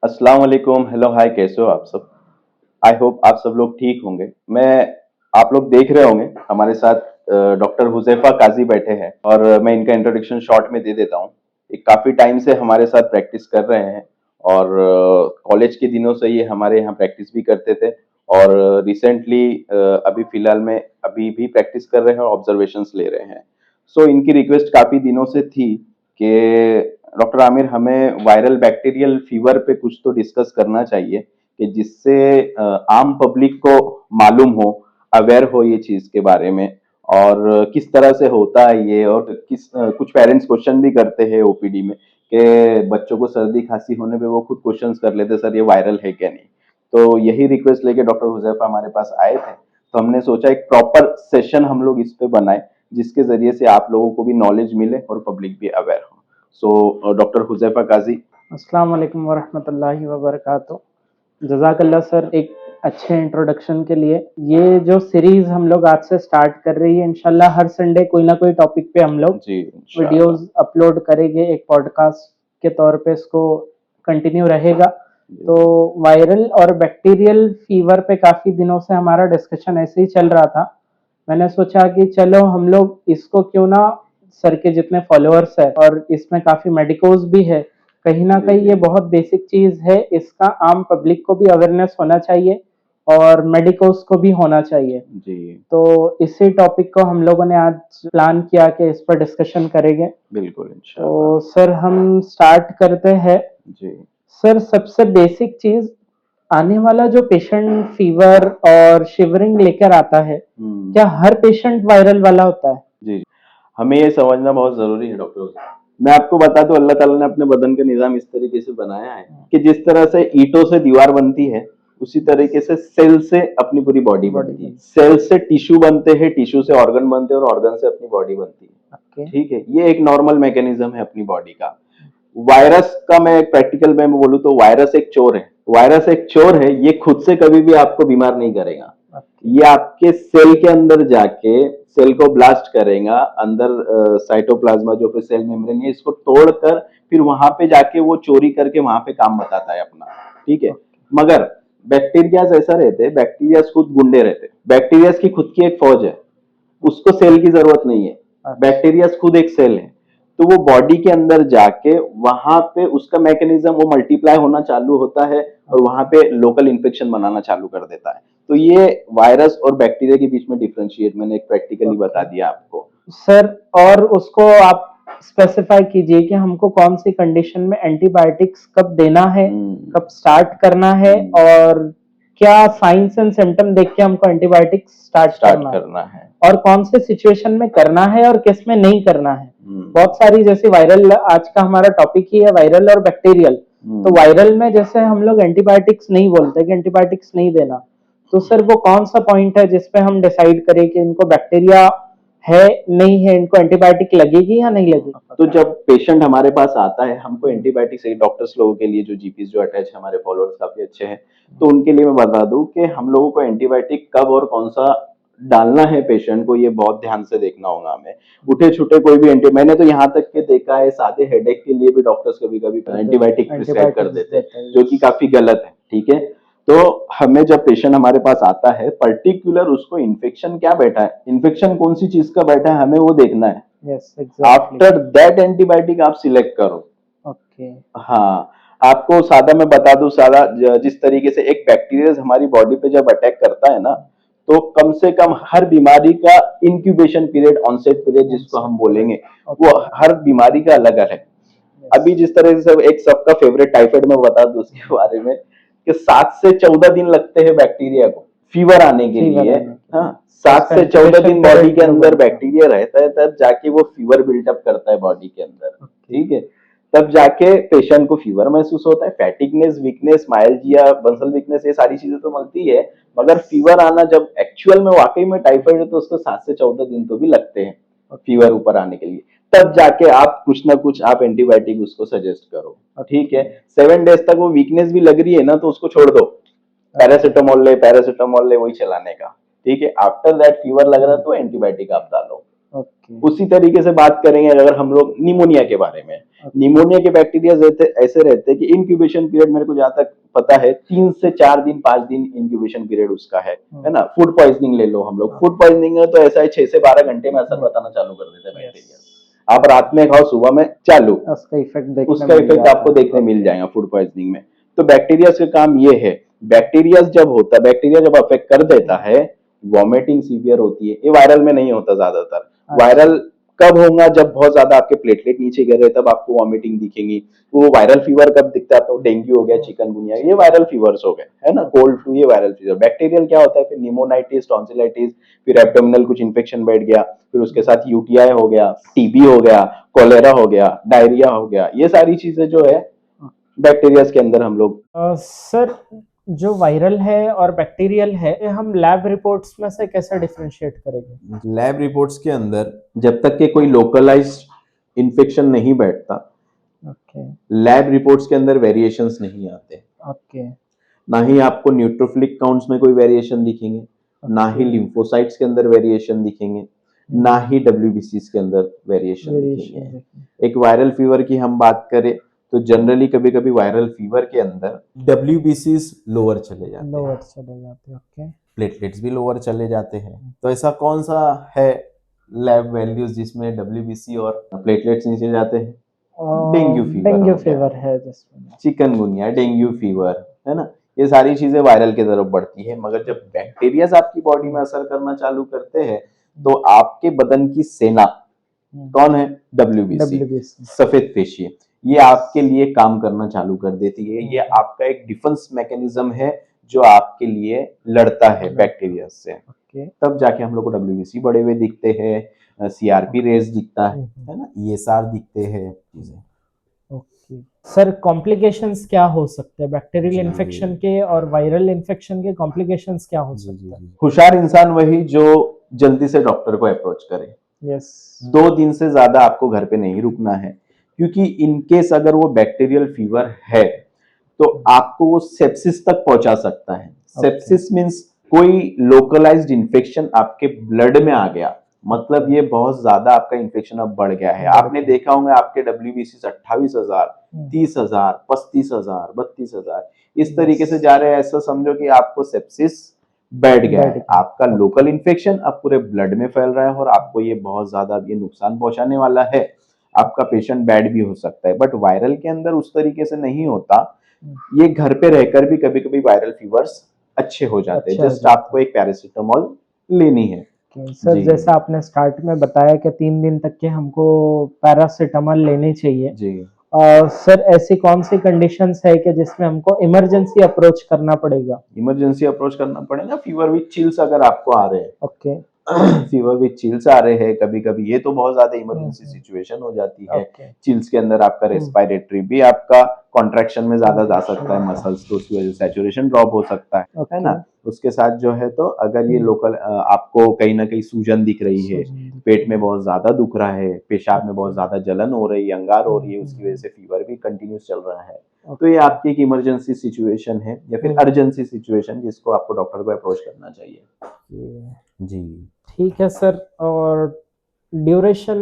अस्सलाम वालेकुम। Hello hi, कैसे हो आप सब? आई होप आप सब लोग ठीक होंगे। आप लोग देख रहे होंगे हमारे साथ डॉक्टर हुजैफा काजी बैठे हैं और मैं इनका इंट्रोडक्शन शॉर्ट में दे देता हूँ। ये काफी टाइम से हमारे साथ प्रैक्टिस कर रहे हैं और कॉलेज के दिनों से ये हमारे यहाँ प्रैक्टिस भी करते थे और रिसेंटली अभी फिलहाल में अभी भी प्रैक्टिस कर रहे हैं और ऑब्जर्वेशंस ले रहे हैं। सो इनकी रिक्वेस्ट काफी दिनों से थी कि डॉक्टर आमिर, हमें वायरल बैक्टीरियल फीवर पे कुछ तो डिस्कस करना चाहिए कि जिससे आम पब्लिक को मालूम हो, अवेयर हो ये चीज के बारे में और किस तरह से होता है ये। और कुछ पेरेंट्स क्वेश्चन भी करते हैं ओपीडी में कि बच्चों को सर्दी खांसी होने पे वो खुद क्वेश्चंस कर लेते, सर ये वायरल है क्या नहीं। तो यही रिक्वेस्ट लेके डॉक्टर हुजैफा हमारे पास आए थे, तो हमने सोचा एक प्रॉपर सेशन हम लोग इस पे बनाए जिसके जरिए से आप लोगों को भी नॉलेज मिले और पब्लिक भी अवेयर हो। सो डॉक्टर हुजैफा काजी। अस्सलाम वालेकुम वरहमतुल्लाहि वबरकातुहू। जज़ाकल्लाह सर एक अच्छे इंट्रोडक्शन के लिए। ये जो सीरीज हम लोग आज से स्टार्ट कर रही है, इंशाल्लाह हर संडे कोई ना कोई टॉपिक पे हम लोग जी वीडियोस अपलोड करेंगे। एक पॉडकास्ट के तौर पे इसको कंटिन्यू रहेगा। तो वायरल और बैक्टीरियल फीवर पे काफ़ी दिनों से हमारा डिस्कशन ऐसे ही चल रहा था। मैंने सोचा कि चलो हम लोग इसको क्यों ना, सर के जितने फॉलोअर्स है और इसमें काफ़ी मेडिकोज भी है, कहीं ना कहीं ये बहुत बेसिक चीज़ है, इसका आम पब्लिक को भी अवेयरनेस होना चाहिए और मेडिकोज को भी होना चाहिए। जी तो इसी टॉपिक को हम लोगों ने आज प्लान किया कि इस पर डिस्कशन करेंगे। बिल्कुल तो इंशाल्लाह। सर हम स्टार्ट करते हैं। जी सर सबसे बेसिक चीज, आने वाला जो पेशेंट फीवर और शिवरिंग लेकर आता है, क्या हर पेशेंट वायरल वाला होता है? जी जी। हमें ये समझना बहुत जरूरी है डॉक्टर साहब। मैं आपको बता दूं, अल्लाह ताला ने अपने बदन का निजाम इस तरीके से बनाया है कि जिस तरह से ईंटों से दीवार बनती है, उसी तरीके से सेल से अपनी पूरी बॉडी बनती है। सेल से टिश्यू बनते हैं, टिश्यू से ऑर्गन बनते हैं और ऑर्गन से अपनी बॉडी बनती है। ठीक है, ये एक नॉर्मल मैकेनिज्म है अपनी बॉडी का। वायरस का मैं एक प्रैक्टिकल में बोलूं तो वायरस एक चोर है। वायरस एक चोर है, ये खुद से कभी भी आपको बीमार नहीं करेगा। ये आपके सेल के अंदर जाके सेल को ब्लास्ट करेगा, अंदर साइटोप्लाज्मा जो फिर सेल मेम्ब्रेन है इसको तोड़कर फिर वहां पे जाके वो चोरी करके वहां पे काम बताता है अपना। ठीक है, मगर बैक्टीरिया ऐसा रहते हैं, बैक्टीरिया खुद गुंडे रहते हैं। बैक्टीरिया की खुद की एक फौज है, उसको सेल की जरूरत नहीं है। बैक्टीरिया खुद एक सेल है, तो वो बॉडी के अंदर जाके वहां पे उसका मैकेनिज्म वो मल्टीप्लाई होना चालू होता है और वहां पे लोकल इन्फेक्शन बनाना चालू कर देता है। तो ये वायरस और बैक्टीरिया के बीच में डिफरेंशिएट मैंने एक प्रैक्टिकली बता दिया आपको। सर और उसको आप स्पेसिफाई कीजिए कि हमको कौन सी कंडीशन में एंटीबायोटिक्स कब देना है, कब स्टार्ट करना है और क्या साइंस एंड सिम्टम देख के हमको एंटीबायोटिक्स स्टार्ट करना है और कौन से सिचुएशन में करना है और किस में नहीं करना है। बहुत सारी, जैसे वायरल आज का हमारा टॉपिक ही है वायरल और बैक्टीरियल। तो वायरल में जैसे हम लोग एंटीबायोटिक्स नहीं बोलते कि एंटीबायोटिक्स नहीं देना, तो सर वो कौन सा पॉइंट है जिसपे हम डिसाइड करें कि इनको बैक्टीरिया है नहीं है, इनको एंटीबायोटिक लगेगी या नहीं लगेगी? तो जब पेशेंट हमारे पास आता है, हमको एंटीबायोटिक से डॉक्टर्स लोगों के लिए जो जीपीस जो अटैच है, हमारे फॉलोअर्स काफी अच्छे हैं, तो उनके लिए मैं बता दूं कि हम लोगों को एंटीबायोटिक कब और कौन सा डालना है पेशेंट को, ये बहुत ध्यान से देखना होगा हमें। उठे छुटे कोई भी मैंने तो यहाँ तक के देखा है सादे हेडेक के लिए भी डॉक्टर्स कभी कभी एंटीबायोटिक प्रिस्क्राइब कर देते हैं, जो कि काफी गलत है। ठीक है, तो हमें जब पेशेंट हमारे पास आता है, पर्टिकुलर उसको इन्फेक्शन क्या बैठा है, इन्फेक्शन कौन सी चीज का बैठा है, हमें वो देखना है। आफ्टर दैट एंटीबायोटिक आप सिलेक्ट करो। हाँ, आपको सादा मैं बता दूं, सादा जिस तरीके से एक बैक्टीरिया हमारी बॉडी पे जब अटैक करता है ना, तो कम से कम हर बीमारी का इंक्यूबेशन पीरियड, ऑनसेट पीरियड जिसको हम बोलेंगे, वो हर बीमारी का अलग अलग है। अभी जिस तरह से एक सबका फेवरेट टाइफाइड में बता दूं उसके बारे में कि 7 से 14 दिन लगते हैं बैक्टीरिया को फीवर आने के लिए। हाँ, 7 से 14 दिन बॉडी के अंदर बैक्टीरिया रहता है, तब जाके वो फीवर बिल्टअप करता है बॉडी के अंदर। ठीक है, तब जाके पेशेंट को फीवर महसूस होता है, फैटिकनेस, वीकनेस, माइल्जिया, बंसल वीकनेस, ये सारी चीजें तो मिलती है, मगर फीवर आना जब एक्चुअल में वाकई में टाइफाइड है तो उसको 7 से 14 दिन तो भी लगते हैं फीवर ऊपर आने के लिए। तब जाके आप कुछ ना कुछ आप एंटीबायोटिक उसको सजेस्ट करो। ठीक है, 7 डेज तक वो वीकनेस भी लग रही है ना, तो उसको छोड़ दो, पैरासिटामोल ले वही चलाने का। ठीक है, आफ्टर दैट फीवर लग रहा है तो एंटीबायोटिक आप डालो। ओके उसी तरीके से बात करेंगे अगर हम लोग निमोनिया के बारे में, निमोनिया के बैक्टीरिया ऐसे रहते हैं कि इंक्यूबेशन पीरियड मेरे को जहां तक पता है 3 से 4 दिन 5 दिन इंक्यूबेशन पीरियड उसका है ना। फूड पॉइजनिंग ले लो हम लोग, फूड पॉइजनिंग है तो ऐसा है 6 से 12 घंटे में असर बताना चालू कर देते हैं बैक्टीरिया। आप रात में खाओ सुबह में चालू, उसका इफेक्ट आपको देखने मिल जाएगा फूड पॉइजनिंग में। तो बैक्टीरिया का काम ये है, बैक्टीरिया जब होता है, बैक्टीरिया जब अफेक्ट कर देता है वॉमिटिंग सीवियर होती है। ये वायरल में नहीं होता ज्यादातर, वायरल कब होगा जब बहुत ज्यादा आपके प्लेटलेट नीचे गिर रहे तब आपको वॉमिटिंग दिखेंगी। वो वायरल फीवर कब दिखता है तो डेंगू हो गया, चिकनगुनिया, ये वायरल फीवर्स हो गए है ना, कोल्ड फ्लू ये वायरल फीवर। बैक्टीरियल क्या होता है फिर निमोनाइटिस, टॉन्सिलाइटिस, फिर एब्डोमिनल कुछ इन्फेक्शन बैठ गया, फिर उसके साथ यूटीआई हो गया, टीबी हो गया, कोलेरा हो गया, डायरिया हो गया, ये सारी चीजें जो है बैक्टीरिया के अंदर हम लोग। सर जो वायरल है और बैक्टीरियल है ये हम लैब रिपोर्ट्स में से कैसे डिफरेंशिएट करेंगे? लैब रिपोर्ट्स के अंदर जब तक के कोई लोकलाइज्ड इन्फेक्शन नहीं बैठता ओके लैब रिपोर्ट्स के अंदर वेरिएशंस नहीं आते। ओके ना ही आपको न्यूट्रोफिलिक काउंट्स में कोई वेरिएशन दिखेंगे, ना ही लिम्फोसाइट्स के अंदर वेरिएशन दिखेंगे, ना ही डब्ल्यूबीसीज के अंदर वेरिएशन दिखेंगे। एक वायरल फीवर की हम बात करें तो जनरली कभी कभी वायरल फीवर के अंदर WBCs लोअर चले जाते हैं, ओके प्लेटलेट्स भी लोअर चले जाते हैं। तो ऐसा कौन सा है लैब वैल्यूज जिसमें WBC और प्लेटलेट्स नीचे जाते हैं? डेंगू फीवर है जिसमें चिकनगुनिया, डेंगू फीवर है ना, ये सारी चीजें वायरल की तरफ बढ़ती है। मगर जब बैक्टीरियाज आपकी बॉडी में असर करना चालू करते हैं तो आपके बदन की सेना कौन है? WBC, सफेद पेशी, ये आपके लिए काम करना चालू कर देती है। ये आपका एक डिफेंस मैकेनिज्म है जो आपके लिए लड़ता है बैक्टीरिया से। तब जाके हम लोग को WBC बढ़े हुए दिखते हैं, CRP रेज दिखता है ना, ESR दिखते हैं चीजें। ओके सर, कॉम्प्लिकेशंस क्या हो सकते हैं बैक्टीरियल इन्फेक्शन के और वायरल इन्फेक्शन के? कॉम्प्लिकेशंस क्या हो सकते हैं? हुशार इंसान वही जो जल्दी से डॉक्टर को अप्रोच करे। यस 2 दिन से ज्यादा आपको घर पे नहीं रुकना है, क्योंकि इनकेस अगर वो बैक्टीरियल फीवर है तो आपको वो सेप्सिस तक पहुंचा सकता है। सेप्सिस मींस कोई लोकलाइज्ड इन्फेक्शन आपके ब्लड में आ गया, मतलब ये बहुत ज्यादा आपका इन्फेक्शन अब बढ़ गया है। आपने देखा होगा आपके WBC 28,000, 30,000, 35,000, 32,000 इस तरीके से जा रहे हैं। ऐसा समझो कि आपको सेप्सिस बैठ गया है, आपका लोकल इन्फेक्शन अब पूरे ब्लड में फैल रहा है और आपको ये बहुत ज्यादा ये नुकसान पहुंचाने वाला है। आपका पेशेंट बैड भी हो सकता है। बट वायरल के अंदर उस तरीके से नहीं होता, ये घर पे रहकर भी कभी कभी वायरल फीवर्स अच्छे हो जाते हैं। जस्ट आपको एक पैरासिटामोल लेनी है। सर जैसा आपने स्टार्ट में बताया कि 3 दिन तक के हमको पैरासिटामोल लेनी चाहिए जी। सर ऐसी कौन सी कंडीशंस है कि जिसमें हमको इमरजेंसी अप्रोच करना पड़ेगा? इमरजेंसी अप्रोच करना पड़ेगा फीवर विद चिल्स अगर आपको आ रहे हैं। ओके फीवर विद चिल्स आ रहे हैं कभी कभी, ये तो बहुत ज्यादा इमरजेंसी सिचुएशन हो जाती है। चिल्स के अंदर आपका रेस्पिरेटरी भी आपका कॉन्ट्रैक्शन में ज्यादा जा सकता है, मसल्स, तो उसकी वजह से सैचुरेशन ड्रॉप हो सकता है ना। उसके साथ जो है तो अगर ये लोकल आपको कहीं ना कहीं सूजन दिख रही है, पेट में बहुत ज्यादा दुख रहा है, पेशाब में बहुत ज्यादा जलन हो रही है, अंगार हो रही है, उसकी वजह से फीवर भी कंटिन्यूस चल रहा है, तो ये आपकी एक इमरजेंसी सिचुएशन है या फिर अर्जेंसी सिचुएशन जिसको आपको डॉक्टर को अप्रोच करना चाहिए। जी ठीक है सर। और ड्यूरेशन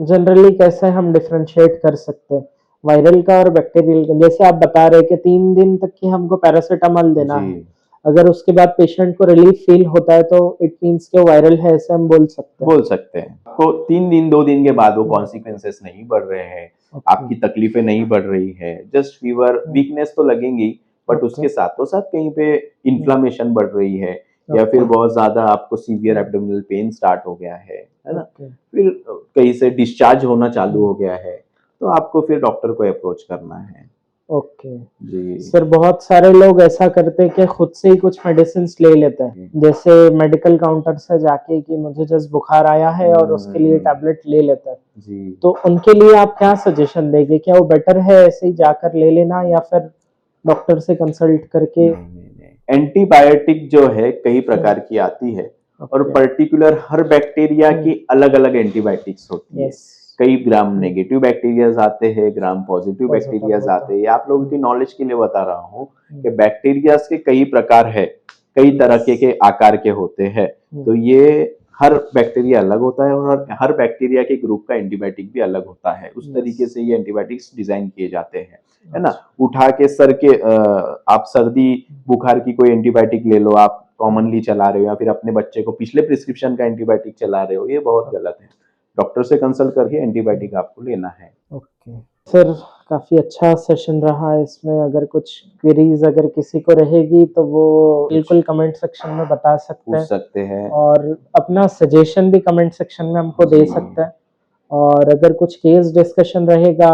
जनरली कैसे हम डिफरेंशिएट कर सकते हैं वायरल का और बैक्टीरियल का? जैसे आप बता रहे कि 3 दिन तक की हमको पैरासिटामोल देना है, अगर उसके बाद पेशेंट को रिलीफ फील होता है तो इट मींस कि वायरल है, ऐसे हम बोल सकते हैं। आपको 3 दिन 2 दिन के बाद वो कॉन्सिक्वेंसेस नहीं बढ़ रहे हैं, आपकी तकलीफें नहीं बढ़ रही है, जस्ट फीवर वीकनेस तो लगेंगी, बट उसके साथों साथ कहीं पे इन्फ्लामेशन बढ़ रही है या फिर बहुत ज्यादा आपको सीवियर एब्डोमिनल पेन स्टार्ट हो गया है ना, फिर कहीं से डिस्चार्ज होना चालू हो गया है, तो आपको फिर डॉक्टर को अप्रोच करना है। ओके जी सर, बहुत सारे लोग ऐसा करते हैं कि खुद से ही कुछ मेडिसिन ले लेते हैं, जैसे मेडिकल काउंटर से जाके कि मुझे जस्ट बुखार आया है और उसके लिए टैबलेट ले लेते हैं जी। तो उनके लिए आप क्या सजेशन देंगे? क्या वो बेटर है ऐसे ही जाकर ले लेना या फिर डॉक्टर से कंसल्ट करके? एंटीबायोटिक जो है कई प्रकार की आती है और पर्टिकुलर हर बैक्टीरिया की अलग अलग एंटीबायोटिक्स होती है। कई ग्राम नेगेटिव बैक्टीरियाज आते हैं, ग्राम पॉजिटिव बैक्टीरियाज आते हैं। आप लोगों की नॉलेज के लिए बता रहा हूँ कि बैक्टीरियाज के कई प्रकार है, कई तरह के आकार के होते हैं, तो ये हर बैक्टीरिया अलग होता है और हर बैक्टीरिया के ग्रुप का एंटीबायोटिक भी अलग होता है। उस Yes. तरीके से ये एंटीबायोटिक्स डिजाइन किए जाते हैं, है ना। उठा के सर के आप सर्दी बुखार की कोई एंटीबायोटिक ले लो, आप कॉमनली चला रहे हो, या फिर अपने बच्चे को पिछले प्रिस्क्रिप्शन का एंटीबायोटिक चला रहे हो, ये बहुत गलत है। डॉक्टर से कंसल्ट करके एंटीबायोटिक आपको लेना है। ओके सर, काफी अच्छा सेशन रहा। इसमें अगर कुछ क्वेरीज अगर किसी को रहेगी तो वो बिल्कुल कमेंट सेक्शन में बता सकते पूछ हैं, सकते हैं। और अपना सजेशन भी कमेंट सेक्शन में हमको दे जी। सकते हैं। और अगर कुछ केस डिस्कशन रहेगा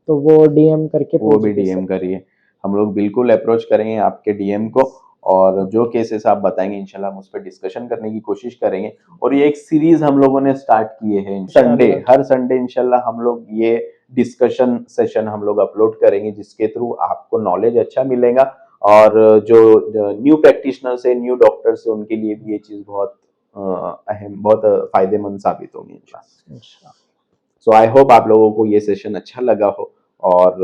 तो वो डीएम करके वो पूछ भी भी डीएम सकते हैं। करिए, हम लोग बिल्कुल अप्रोच करेंगे आपके डीएम को, और जो केसेस आप बताएंगे इंशाल्लाह हम उस पर डिस्कशन करने की कोशिश करेंगे। और ये एक सीरीज हम लोगों ने स्टार्ट किए हैं, संडे, इंशाल्लाह। हर संडे इंशाल्लाह हम लोग ये डिस्कशन सेशन हम लोग अपलोड करेंगे, जिसके थ्रू आपको नॉलेज अच्छा मिलेगा, और जो न्यू प्रैक्टिशनर्स है, न्यू डॉक्टर्स है, उनके लिए भी ये चीज बहुत अहम, बहुत फायदेमंद साबित होगी इंशाल्लाह। सो आई होप आप लोगों को ये सेशन अच्छा लगा हो, और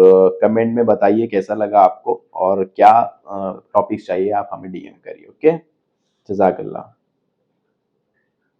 कमेंट में बताइए कैसा लगा आपको, और क्या टॉपिक्स चाहिए आप हमें डीएम करिए। ओके, जज़ाकल्लाह।